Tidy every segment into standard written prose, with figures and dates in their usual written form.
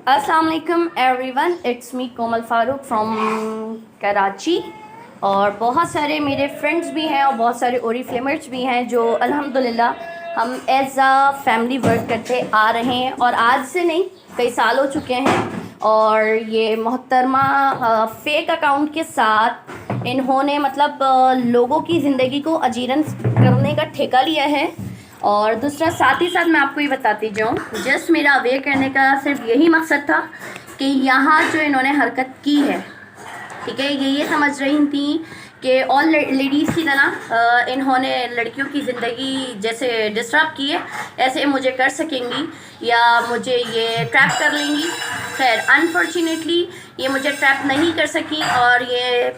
अस्सलाम वालेकुम everyone, it's me Komal Farooq from Karachi. और बहुत सारे मेरे फ्रेंड्स भी हैं और बहुत सारे ओरीफ्लेमर्स भी हैं जो अल्हम्दुलिल्लाह हम एज़ अ फैमिली वर्क करते आ रहे हैं और आज से नहीं कई साल हो चुके हैं। और ये मोहतरमा फ़ेक अकाउंट के साथ इन्होंने लोगों की ज़िंदगी को अजीरन करने का ठेका लिया है। और दूसरा साथ ही साथ मैं आपको ये बताती जाऊँ, जस्ट मेरा अवेयर करने का सिर्फ यही मकसद था कि यहाँ जो इन्होंने हरकत की है, ठीक है, ये समझ रही थी कि ऑल लेडीज़ की तरह इन्होंने लड़कियों की ज़िंदगी जैसे डिस्टर्ब की है ऐसे मुझे कर सकेंगी या मुझे ये ट्रैप कर लेंगी। खैर अनफॉर्चुनेटली ये मुझे ट्रैप नहीं कर सकी और ये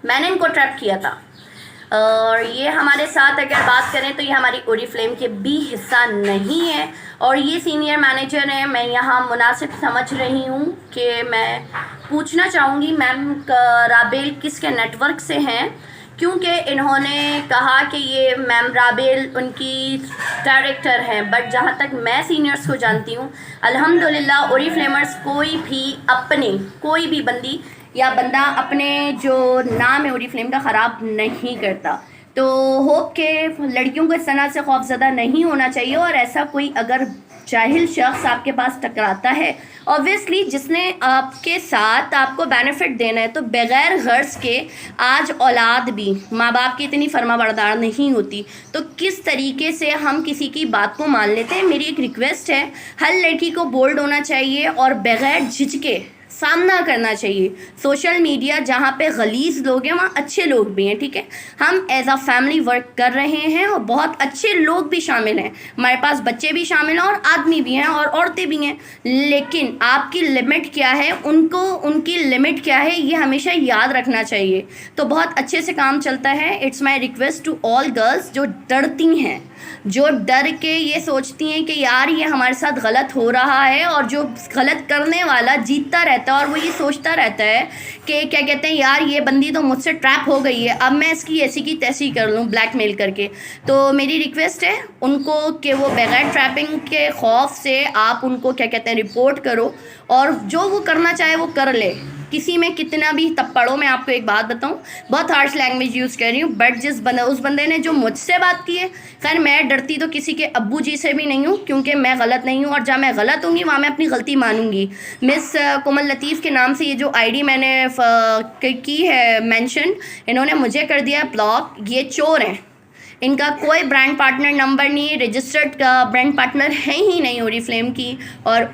मैंने इनको ट्रैप किया था। और ये हमारे साथ अगर बात करें तो ये हमारी ओरीफ्लेम के भी हिस्सा नहीं है और ये सीनियर मैनेजर हैं। मैं यहाँ मुनासिब समझ रही हूँ कि मैं पूछना चाहूँगी मैम राबेल किसके नेटवर्क से हैं, क्योंकि इन्होंने कहा कि ये मैम राबेल उनकी डायरेक्टर हैं। बट जहाँ तक मैं सीनियर्स को जानती हूँ अल्हम्दुलिल्लाह ओरीफ्लेमर्स कोई भी बंदी या बंदा अपने जो नाम है ओरीफ्लेम का ख़राब नहीं करता। तो होप के लड़कियों को इस तरह से खौफज़दा नहीं होना चाहिए। और ऐसा कोई अगर जाहिल शख्स आपके पास टकराता है, ऑब्वियसली जिसने आपके साथ आपको बेनिफिट देना है, तो बग़ैर गर्ज़ के आज औलाद भी माँ बाप की इतनी फर्माबरदार नहीं होती, तो किस तरीके से हम किसी की बात को मान लेते हैं। मेरी एक रिक्वेस्ट है, हर लड़की को बोल्ड होना चाहिए और बग़ैर झिझके सामना करना चाहिए। सोशल मीडिया जहाँ पे गलीज़ लोग हैं वहाँ अच्छे लोग भी हैं, ठीक है। हम एज अ फैमिली वर्क कर रहे हैं और बहुत अच्छे लोग भी शामिल हैं, हमारे पास बच्चे भी शामिल हैं और आदमी भी हैं और औरतें भी हैं। लेकिन आपकी लिमिट क्या है, उनकी लिमिट क्या है, ये हमेशा याद रखना चाहिए। तो बहुत अच्छे से काम चलता है। It's my request to all girls जो डरती हैं, जो डर के ये सोचती हैं कि यार ये हमारे साथ गलत हो रहा है, और जो गलत करने वाला जीतता रहता है और वो ये सोचता रहता है कि क्या कहते हैं, यार ये बंदी तो मुझसे ट्रैप हो गई है, अब मैं इसकी ऐसी की तैसी कर लूँ ब्लैकमेल करके। तो मेरी रिक्वेस्ट है उनको कि वो बगैर ट्रैपिंग के खौफ से आप उनको क्या कहते हैं रिपोर्ट करो और जो वो करना चाहे वो कर ले। किसी में कितना भी तप्पड़ो। मैं आपको एक बात बताऊं, बहुत हार्श लैंग्वेज यूज़ कर रही हूँ, बट उस बंदे ने जो मुझसे बात की है, खैर मैं डरती तो किसी के अब्बू जी से भी नहीं हूँ, क्योंकि मैं गलत नहीं हूँ और जहाँ मैं गलत होंगी वहाँ मैं अपनी गलती मानूंगी। मिस कोमल लतीफ़ के नाम से ये जो आईडी मैंने की है मेंशन, इन्होंने मुझे कर दिया ब्लॉक। ये चोर हैं, इनका कोई ब्रांड पार्टनर नंबर नहीं, रजिस्टर्ड ब्रांड पार्टनर है ही नहीं ओरीफ्लेम की, और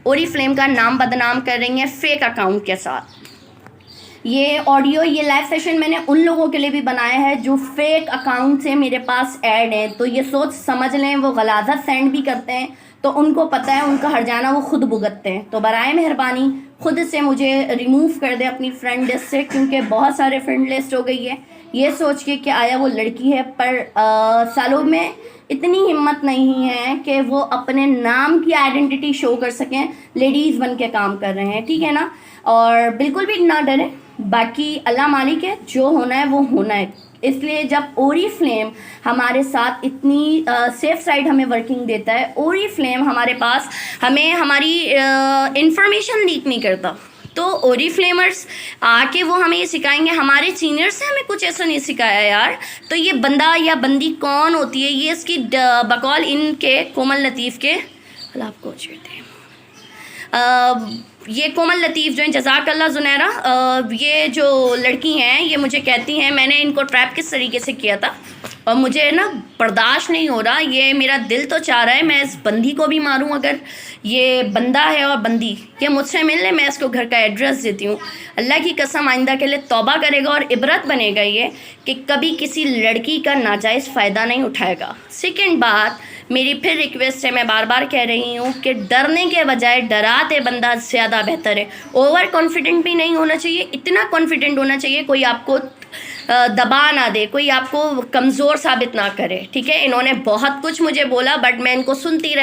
ओरीफ्लेम का नाम बदनाम कर रही हैं फ़ेक अकाउंट के साथ। ये ऑडियो, ये लाइव सेशन मैंने उन लोगों के लिए भी बनाया है जो फेक अकाउंट से मेरे पास ऐड हैं, तो ये सोच समझ लें, वो गलाज़त सेंड भी करते हैं तो उनको पता है उनका हर्जाना वो खुद भुगतते हैं। तो बराए मेहरबानी खुद से मुझे रिमूव कर दें अपनी फ्रेंड लिस्ट से, क्योंकि बहुत सारे फ्रेंड लिस्ट हो गई है ये सोच के कि आया वो लड़की है, पर सालों में इतनी हिम्मत नहीं है कि वो अपने नाम की आइडेंटिटी शो कर सकें। लेडीज़ बन के काम कर रहे हैं, ठीक है ना। और बिल्कुल भी ना डरें, बाकी अल्लाह मालिक है, जो होना है वो होना है। इसलिए जब ओरीफ्लेम हमारे साथ इतनी सेफ साइड हमें वर्किंग देता है, ओरीफ्लेम हमारे पास हमें हमारी इंफॉर्मेशन लीक नहीं करता, तो ओरीफ्लेमर्स आके वो हमें ये सिखाएंगे। हमारे सीनियर्स ने हमें कुछ ऐसा नहीं सिखाया यार। तो ये बंदा या बंदी कौन होती है, ये इसकी बकौल इनके कोमल लतीफ़ के आपको छेड़ते हैं, ये कोमल लतीफ़ जो हैं, जज़ाकल्लाह ज़ुनैरा, ये जो लड़की हैं ये मुझे कहती हैं मैंने इनको ट्रैप किस तरीके से किया था और मुझे ना बर्दाश्त नहीं हो रहा, ये मेरा दिल तो चाह रहा है मैं इस बंदी को भी मारूं। अगर ये बंदा है और बंदी ये मुझसे मिल ले, मैं इसको घर का एड्रेस देती हूँ। अल्लाह की कसम आइंदा के लिए तौबा करेगा और इबरत बनेगा ये कि कभी किसी लड़की का नाजायज़ फ़ायदा नहीं उठाएगा। सेकेंड बात, मेरी फिर रिक्वेस्ट है, मैं बार बार कह रही हूँ कि डरने के बजाय डराते बंदा ज़्यादा बेहतर है। ओवर कॉन्फिडेंट भी नहीं होना चाहिए, इतना कॉन्फिडेंट होना चाहिए कोई आपको दबा ना दे, कोई आपको कमज़ोर साबित ना करे, ठीक है। इन्होंने बहुत कुछ मुझे बोला बट मैं इनको सुनती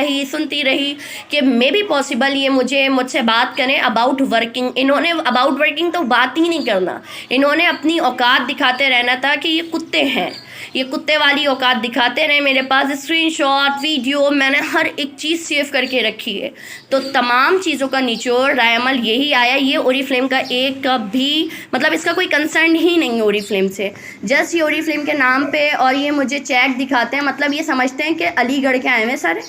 रही कि मे बी पॉसिबल ये मुझसे बात करें अबाउट वर्किंग। इन्होंने अबाउट वर्किंग तो बात ही नहीं करना, इन्होंने अपनी औकात दिखाते रहना था कि ये कुत्ते हैं, ये कुत्ते वाली औकात दिखाते रहे। मेरे पास स्क्रीनशॉट, वीडियो, मैंने हर एक चीज़ सेव करके रखी है। तो तमाम चीज़ों का निचोड़ रायमल यही आया, ये ओरीफ्लेम का एक भी मतलब इसका कोई कंसर्न ही नहीं है ओरीफ्लेम से। जस्ट ये ओरीफ्लेम के नाम पे और ये मुझे चेक दिखाते हैं, मतलब ये समझते हैं कि अलीगढ़ के आए हुए सारे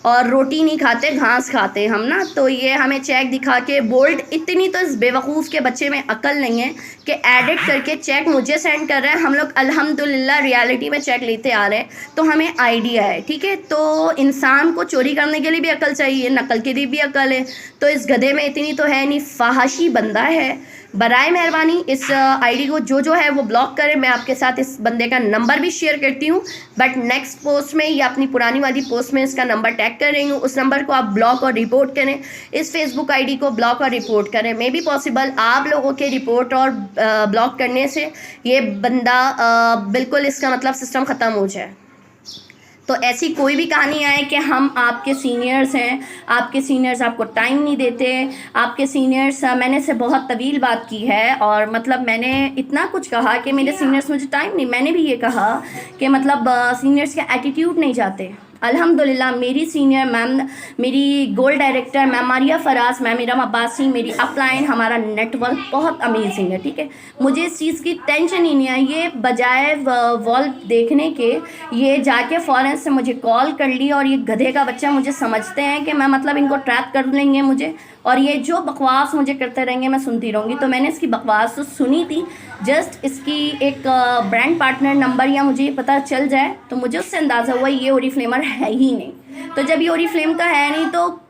और रोटी नहीं खाते घास खाते हैं हम ना। तो ये हमें चेक दिखा के बोल्ड, इतनी तो इस बेवकूफ़ के बच्चे में अकल नहीं है कि एडिट करके चेक मुझे सेंड कर रहे हैं। हम लोग अल्हम्दुलिल्लाह रियलिटी में चेक लेते आ रहे हैं, तो हमें आइडिया है, ठीक है। तो इंसान को चोरी करने के लिए भी अकल चाहिए, नकल के लिए भी अकल है। तो इस गधे में इतनी तो है नहीं, फाहशी बंदा है। बराए मेहरबानी इस आईडी को जो है वो ब्लॉक करें। मैं आपके साथ इस बंदे का नंबर भी शेयर करती हूँ, बट नेक्स्ट पोस्ट में या अपनी पुरानी वाली पोस्ट में इसका नंबर टैग कर रही हूँ। उस नंबर को आप ब्लॉक और रिपोर्ट करें, इस फेसबुक आईडी को ब्लॉक और रिपोर्ट करें। मे बी पॉसिबल आप लोगों के रिपोर्ट और ब्लॉक करने से ये बंदा बिल्कुल इसका मतलब सिस्टम ख़त्म हो जाए। तो ऐसी कोई भी कहानी आए कि हम आपके सीनियर्स हैं, आपके सीनियर्स आपको टाइम नहीं देते, आपके सीनियर्स, मैंने से बहुत तवील बात की है और मतलब मैंने इतना कुछ कहा कि मेरे सीनियर्स मुझे टाइम नहीं। मैंने भी ये कहा कि मतलब सीनियर्स के एटीट्यूड नहीं जाते। अल्हम्दुलिल्लाह मेरी सीनियर मैम, मेरी gold director ma'am Maria Faraz, ma'am Iram Abbasi, मेरी अपलाइन, हमारा नेटवर्क बहुत अमेजिंग है, ठीक है। मुझे इस चीज़ की टेंशन ही नहीं है। ये बजाय वॉल देखने के ये जाके फ़ौरन से मुझे कॉल कर ली और ये गधे का बच्चा मुझे समझते हैं कि मैं मतलब इनको ट्रैप कर लेंगे मुझे, और ये जो बकवास मुझे करते रहेंगे मैं सुनती रहूँगी। तो मैंने इसकी बकवास तो सुनी थी, जस्ट इसकी एक ब्रांड पार्टनर नंबर या मुझे पता चल जाए तो मुझे उससे अंदाज़ा हुआ ये ओरीफ्लेमर है ही नहीं। तो जब ये ओरीफ्लेम का है नहीं तो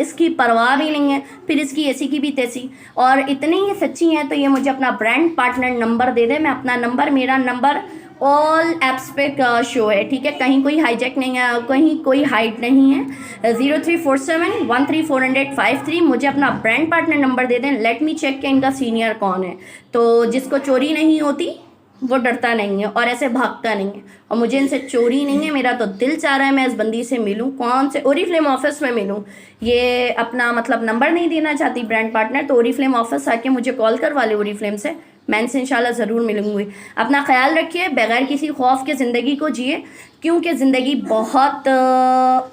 इसकी परवाह भी नहीं है, फिर इसकी ऐसी की भी तैसी। और इतनी ही सच्ची हैं तो ये मुझे अपना ब्रांड पार्टनर नंबर दे दे। मैं अपना नंबर, मेरा नंबर ऑल ऐप्स पे शो है, ठीक है। कहीं कोई हाईजैक नहीं है, कहीं कोई हाइड नहीं है। 0347134853 मुझे अपना ब्रांड पार्टनर नंबर दे दें। लेट मी चेक कि इनका सीनियर कौन है। तो जिसको चोरी नहीं होती वो डरता नहीं है और ऐसे भागता नहीं है, और मुझे इनसे चोरी नहीं है। मेरा तो दिल चाह रहा है मैं इस बंदी से मिलूं, कौन से ओरीफ्लेम ऑफिस में मिलूं। ये अपना मतलब नंबर नहीं देना चाहती ब्रांड पार्टनर, तो ओरीफ्लेम ऑफिस आके मुझे कॉल करवा ले ओरीफ्लेम से, मैं इनसे इंशाल्लाह ज़रूर मिलूंगी। अपना ख्याल रखिए, बग़ैर किसी खौफ के ज़िंदगी को जिए, क्योंकि ज़िंदगी बहुत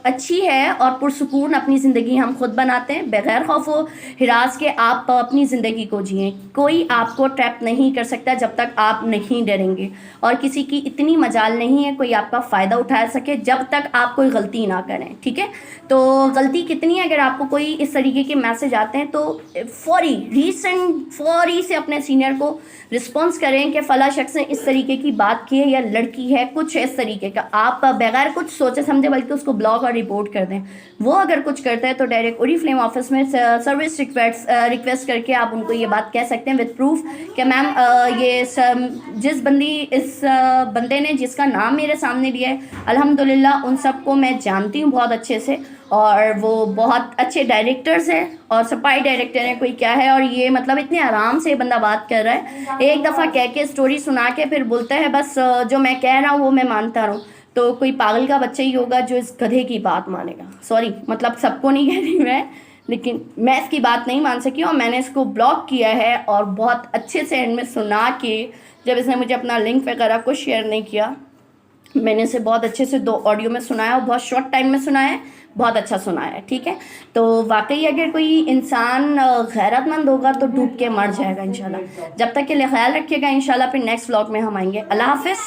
अच्छी है और पुरसुकून अपनी ज़िंदगी हम खुद बनाते हैं। बग़ैर खौफ व हिरास के आप अपनी ज़िंदगी को जिएं। कोई आपको ट्रैप नहीं कर सकता जब तक आप नहीं डरेंगे, और किसी की इतनी मजाल नहीं है कोई आपका फ़ायदा उठा सके जब तक आप कोई गलती ना करें, ठीक है। तो गलती कितनी है, अगर आपको कोई इस तरीके के मैसेज आते हैं तो फौरी से अपने सीनियर को रिस्पॉन्स करें कि फ़ला शख्स ने इस तरीके की बात की है या लड़की है कुछ इस तरीके का। आप बगैर कुछ सोचे समझे बल्कि उसको ब्लॉक और रिपोर्ट कर दें। वो अगर कुछ करता है तो डायरेक्ट ओरीफ्लेम ऑफिस में सर्विस रिक्वेस्ट करके आप उनको ये बात कह सकते हैं विद प्रूफ कि मैम ये जिस बंदे ने जिसका नाम मेरे सामने लिया है, अल्हम्दुलिल्लाह उन सबको मैं जानती हूँ बहुत अच्छे से, और वो बहुत अच्छे डायरेक्टर्स हैं और सफाई डायरेक्टर हैं, कोई क्या है। और ये मतलब इतने आराम से बंदा बात कर रहा है, एक दफ़ा कह के स्टोरी सुना के फिर बोलता है बस जो मैं कह रहा हूँ वो मैं मानता रहूँ। तो कोई पागल का बच्चा ही होगा जो इस गधे की बात मानेगा। सॉरी, मतलब सबको नहीं कह रही मैं, लेकिन मैं इसकी बात नहीं मान सकी और मैंने इसको ब्लॉक किया है। और बहुत अच्छे से एंड में सुना के, जब इसने मुझे अपना लिंक वगैरह कुछ शेयर नहीं किया, मैंने इसे बहुत अच्छे से 2 ऑडियो में सुनाया और बहुत शॉर्ट टाइम में सुनाया है, बहुत अच्छा सुनाया है, ठीक है। तो वाकई अगर कोई इंसान गैरतमंद होगा तो डूब के मर जाएगा इंशाल्लाह। जब तक के लिए ख्याल रखिएगा, इंशाल्लाह फिर नेक्स्ट व्लॉग में हम आएंगे। अल्लाह हाफिज़।